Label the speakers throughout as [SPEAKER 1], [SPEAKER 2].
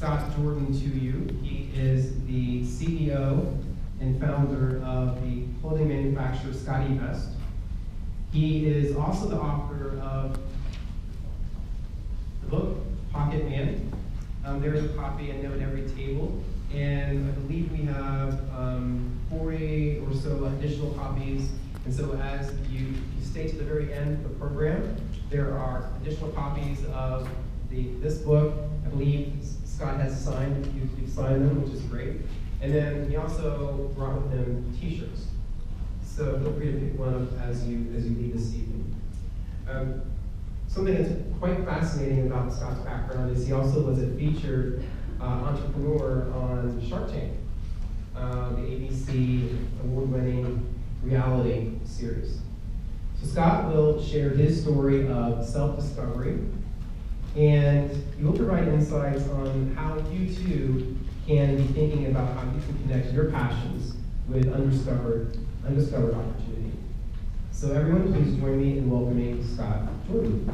[SPEAKER 1] Scott Jordan to you. He is the CEO and founder of the clothing manufacturer SCOTTeVEST. He is also the author of the book, Pocket Man. There is a copy and note at every table. And I believe we have 40 or so additional copies. And so as you stay to the very end of the program, there are additional copies of this book. I believe Scott has signed, you've signed them, which is great. And then he also brought with him t-shirts. So feel free to pick one up as you leave this evening. Something that's quite fascinating about Scott's background is he also was a featured entrepreneur on Shark Tank, the ABC award-winning reality series. So Scott will share his story of self-discovery, and he will provide insights on how you too can be thinking about how you can connect your passions with undiscovered opportunity. So everyone, please join me in welcoming Scott Jordan.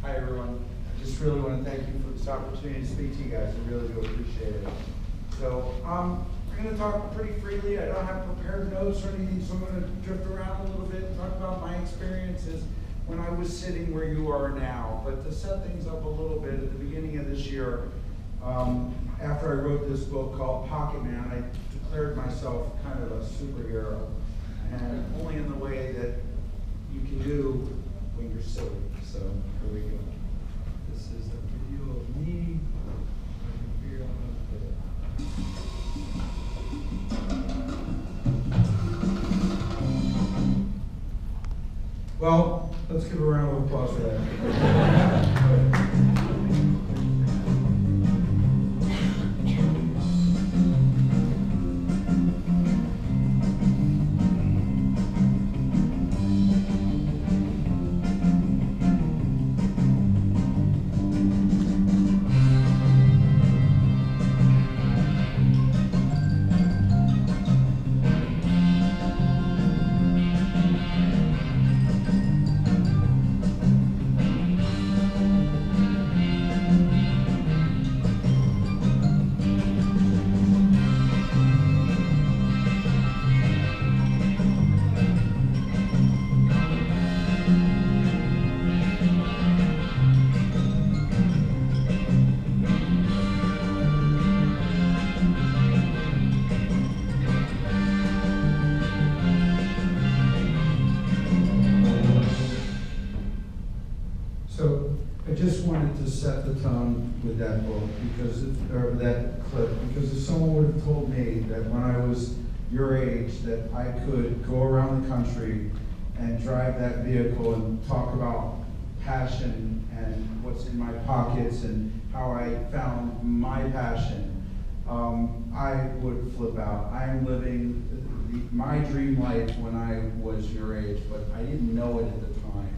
[SPEAKER 2] Hi everyone. I just really want to thank you for this opportunity to speak to you guys. I really do appreciate it. So we're going to talk pretty freely. I don't have prepared notes or anything, so I'm going to drift around a little bit and talk about my experiences when I was sitting where you are now. But to set things up a little bit, at the beginning of this year, after I wrote this book called Pocket Man, I declared myself kind of a superhero, and only in the way that you can do when you're silly. So here we go. This is a video of me. I can figure out how to put it. Well, let's give a round of applause for that. So I just wanted to set the tone with that book, or that clip, because if someone would have told me that when I was your age that I could go around the country and drive that vehicle and talk about passion and what's in my pockets and how I found my passion, I would flip out. I am living my dream life when I was your age, but I didn't know it at the time.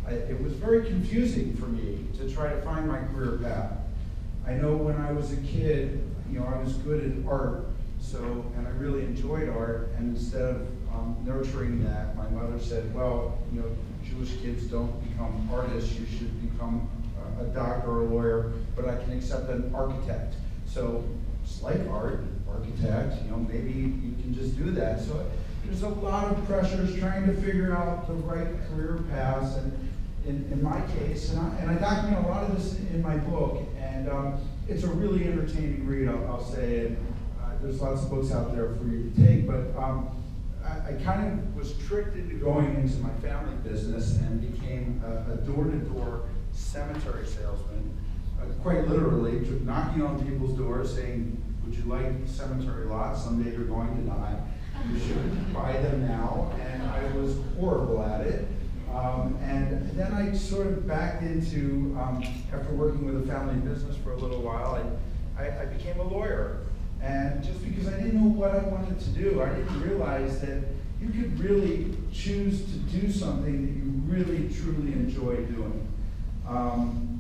[SPEAKER 2] It was very confusing for me to try to find my career path. I know when I was a kid, I was good at art, and I really enjoyed art, and instead of nurturing that, my mother said, well, Jewish kids don't become artists, you should become a doctor or a lawyer, but I can accept an architect. So it's like art, architect, maybe you can just do that. So there's a lot of pressures trying to figure out the right career paths, and in my case, and I document a lot of this in my book, and it's a really entertaining read, I'll say, and there's lots of books out there for you to take, but I kind of was tricked into going into my family business and became a door-to-door cemetery salesman, quite literally, knocking on people's doors saying, would you like cemetery lots? Someday you're going to die. You should buy them now. And I was horrible at it. And then I sort of backed into, after working with a family business for a little while, I became a lawyer. And just because I didn't know what I wanted to do, I didn't realize that you could really choose to do something that you really, truly enjoy doing.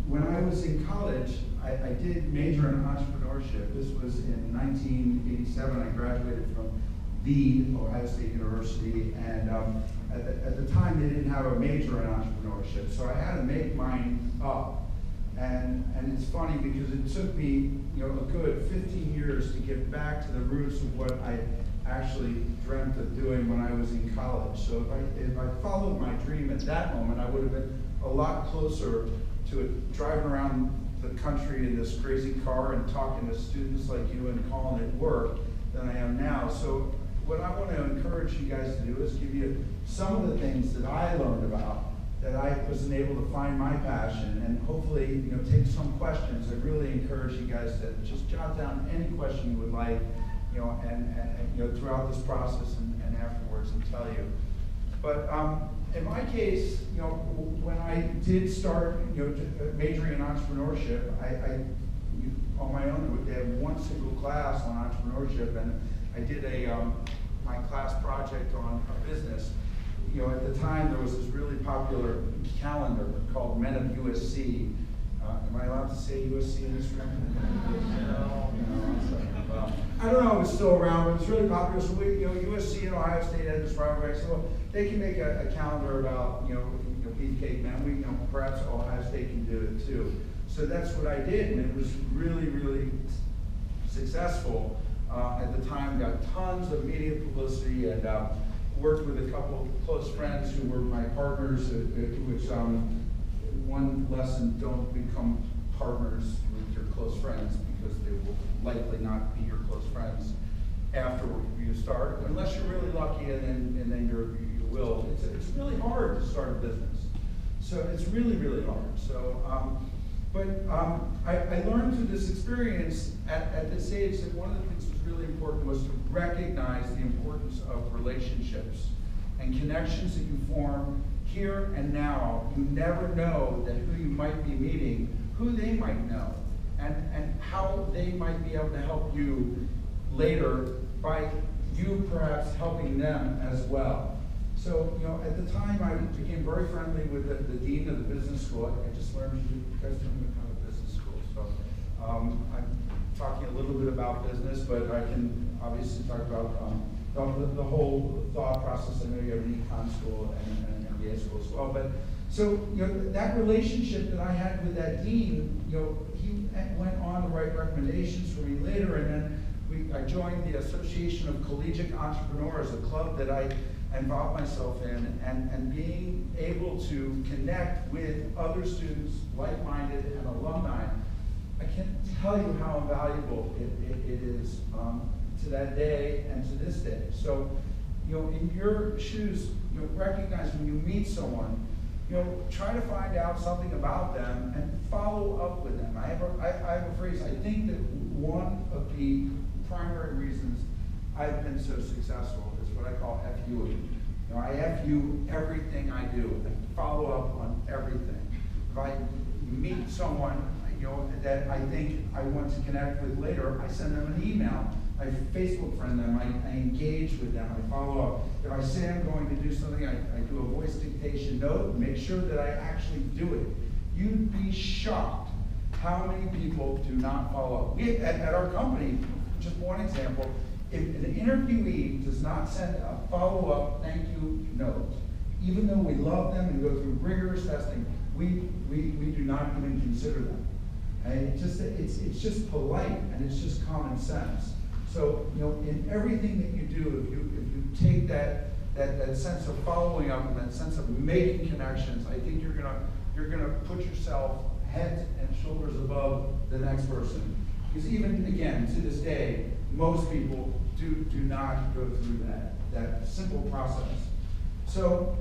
[SPEAKER 2] When I was in college, I did major in entrepreneurship. This was in 1987. I graduated from the Ohio State University, and at the time they didn't have a major in entrepreneurship, so I had to make mine up. And it's funny because it took me, a good 15 years to get back to the roots of what I actually dreamt of doing when I was in college. So if I followed my dream at that moment, I would have been a lot closer to it, driving around the country in this crazy car and talking to students like you and calling it work than I am now. So what I want to encourage you guys to do is give you some of the things that I learned about, that I wasn't able to find my passion, and hopefully, take some questions. I really encourage you guys to just jot down any question you would like, and throughout this process and afterwards, and tell you. But in my case, when I did start, majoring in entrepreneurship, I on my own, they had one single class on entrepreneurship, and I did my class project on a business. At the time, there was this really popular calendar called Men of USC. Am I allowed to say USC in this room? No. I don't know if it's still around, but it's really popular. So USC and Ohio State had this rivalry. So they can make a calendar about, beefcake men. Perhaps Ohio State can do it too. So that's what I did, and it was really, really successful. At the time, got tons of media publicity, and worked with a couple of close friends who were my partners, which one lesson: don't become partners with your close friends, because they will likely not be your close friends after you start, unless you're really lucky, and then you will. It's really hard to start a business, so it's really, really hard. So, I learned through this experience at this age that one of the things that was really important was to recognize the importance of relationships and connections that you form here and now. You never know that who you might be meeting, who they might know, and how they might be able to help you later by you perhaps helping them as well. So, at the time, I became very friendly with the dean of the business school. I just learned you guys don't become a business school. So, I'm talking a little bit about business, but I can obviously talk about the whole thought process. I know you have an econ school and an MBA school as well. But so, that relationship that I had with that dean, he went on to write recommendations for me later, and then I joined the Association of Collegiate Entrepreneurs, a club that I involved myself in, and being able to connect with other students, like-minded and alumni. I can't tell you how invaluable it is to that day and to this day. So, in your shoes, recognize when you meet someone, try to find out something about them and follow up with them. I have a phrase. I think that one of the primary reasons I've been so successful is what I call FUing. I FU everything I do. I follow up on everything. If I meet someone, that I think I want to connect with later, I send them an email. I Facebook friend them. I engage with them. I follow up. If I say I'm going to do something, I do a voice dictation note. Make sure that I actually do it. You'd be shocked how many people do not follow up. We at our company, just one example. If an interviewee does not send a follow-up thank you note, even though we love them and go through rigorous testing, we do not even consider them. And it's just polite, and it's just common sense. So, in everything that you do, if you take that sense of following up and that sense of making connections, I think you're gonna put yourself head and shoulders above the next person. Because even, again, to this day, most people do not go through that simple process. So,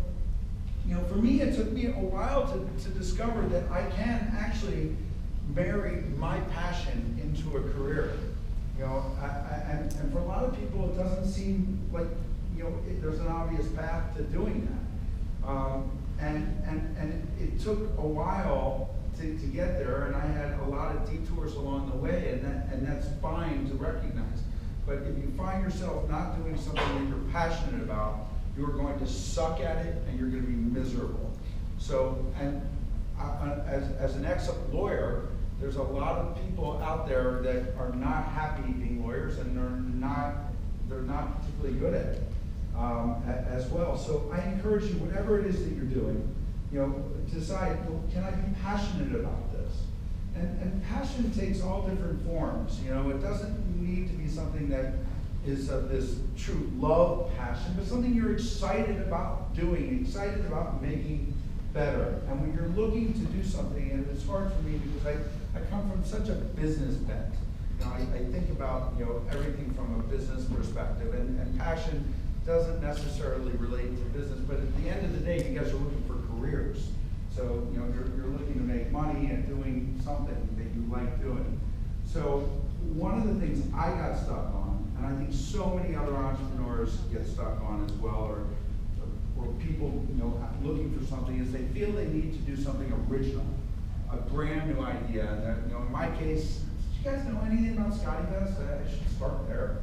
[SPEAKER 2] for me, it took me a while to discover that I can actually marry my passion into a career. And for a lot of people, it doesn't seem like there's an obvious path to doing that. And it took a while to get there, and I had a lot of detours along the way, and that's fine to recognize. But if you find yourself not doing something that you're passionate about, you're going to suck at it, and you're going to be miserable. So, and as an ex-lawyer, there's a lot of people out there that are not happy being lawyers, and they're not particularly good at it as well. So I encourage you, whatever it is that you're doing, decide, can I be passionate about this? And passion takes all different forms. It doesn't need to be something that is of this true love passion, but something you're excited about doing, excited about making better. And when you're looking to do something, and it's hard for me because I come from such a business bent. I think about everything from a business perspective, and passion doesn't necessarily relate to business, but at the end of the day, you guys are looking for careers. So you're looking to make money and doing something that you like doing. So one of the things I got stuck on, and I think so many other entrepreneurs get stuck on as well, or people looking for something, is they feel they need to do something original, a brand new idea. And in my case, do you guys know anything about SCOTTeVEST? I should start there.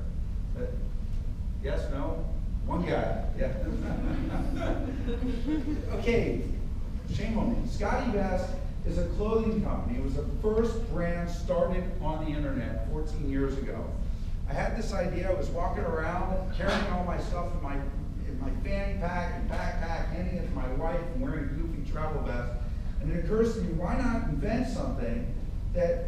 [SPEAKER 2] Yes, no? One guy, yeah. Okay, shame on me. SCOTTeVEST is a clothing company. It was the first brand started on the internet 14 years ago. I had this idea. I was walking around carrying all my stuff in my fanny pack and backpack, handing it to my wife and wearing a goofy travel vest. And it occurs to me, why not invent something that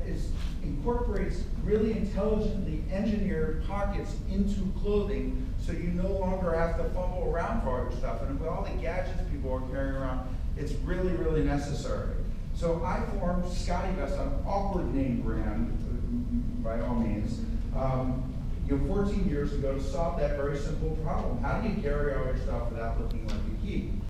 [SPEAKER 2] incorporates really intelligently engineered pockets into clothing, so you no longer have to fumble around for all your stuff. And with all the gadgets people are carrying around, it's really, really necessary. So I formed SCOTTeVEST, an awkward name brand, by all means, 14 years ago to solve that very simple problem. How do you carry all your stuff without looking like